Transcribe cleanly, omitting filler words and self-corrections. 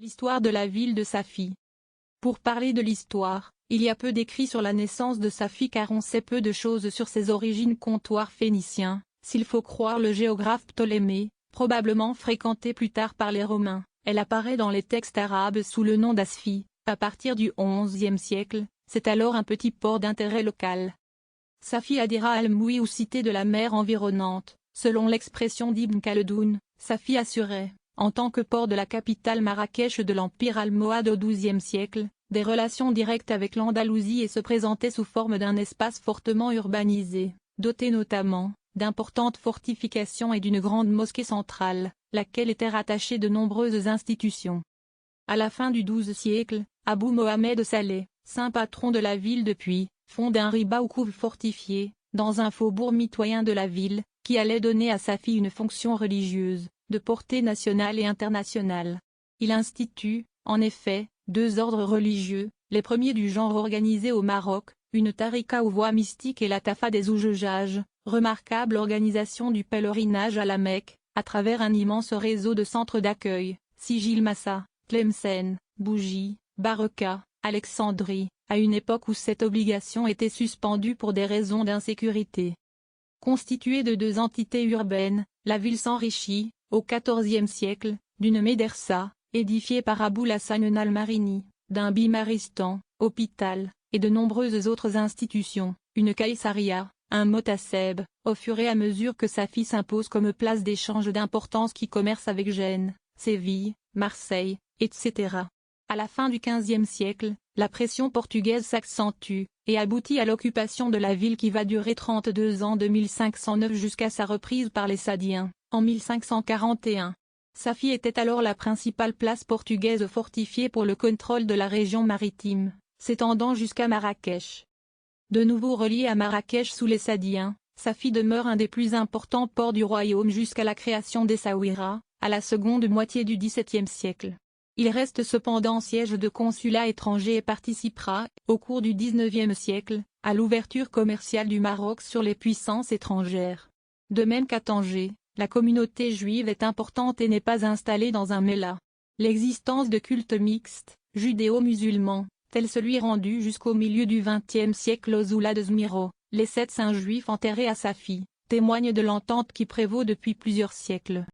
L'histoire de la ville de Safi. Pour parler de l'histoire, il y a peu d'écrits sur la naissance de Safi car on sait peu de choses sur ses origines comptoir phénicien, s'il faut croire le géographe Ptolémée, probablement fréquenté plus tard par les Romains. Elle apparaît dans les textes arabes sous le nom d'Asfi, à partir du XIe siècle, c'est alors un petit port d'intérêt local. Safi Adira al-Moui ou cité de la mer environnante, selon l'expression d'Ibn Khaldoun, Safi assurait, en tant que port de la capitale Marrakech de l'Empire almohade au XIIe siècle, des relations directes avec l'Andalousie et se présentait sous forme d'un espace fortement urbanisé, doté notamment d'importantes fortifications et d'une grande mosquée centrale, laquelle était rattachée de nombreuses institutions. À la fin du XIIe siècle, Abou Mohamed Saleh, saint patron de la ville depuis, fonde un riba ou couve fortifié, dans un faubourg mitoyen de la ville, qui allait donner à Safi une fonction religieuse, de portée nationale et internationale. Il institue, en effet, deux ordres religieux, les premiers du genre organisés au Maroc, une tarika ou voie mystique et la Tafa des Oujejages, remarquable organisation du pèlerinage à la Mecque, à travers un immense réseau de centres d'accueil, Sigil Massa, Tlemcen, Bougie, Baraka, Alexandrie, à une époque où cette obligation était suspendue pour des raisons d'insécurité. Constituée de deux entités urbaines, la ville s'enrichit, au XIVe siècle, d'une médersa, édifiée par Abou Hassan al-Marini, d'un bimaristan, hôpital, et de nombreuses autres institutions, une caïsaria, un motaseb, au fur et à mesure que Safi s'impose comme place d'échange d'importance qui commerce avec Gênes, Séville, Marseille, etc. À la fin du XVe siècle, la pression portugaise s'accentue, et aboutit à l'occupation de la ville qui va durer 32 ans de 1509 jusqu'à sa reprise par les Sadiens, en 1541. Safi était alors la principale place portugaise fortifiée pour le contrôle de la région maritime, s'étendant jusqu'à Marrakech. De nouveau relié à Marrakech sous les Sadiens, Safi demeure un des plus importants ports du royaume jusqu'à la création d'Essaouira, à la seconde moitié du XVIIe siècle. Il reste cependant siège de consulat étranger et participera, au cours du XIXe siècle, à l'ouverture commerciale du Maroc sur les puissances étrangères. De même qu'à Tanger, la communauté juive est importante et n'est pas installée dans un méla. L'existence de cultes mixtes, judéo-musulmans, tel celui rendu jusqu'au milieu du XXe siècle aux Oulad Zmiro, les 7 saints juifs enterrés à Safi, témoigne de l'entente qui prévaut depuis plusieurs siècles.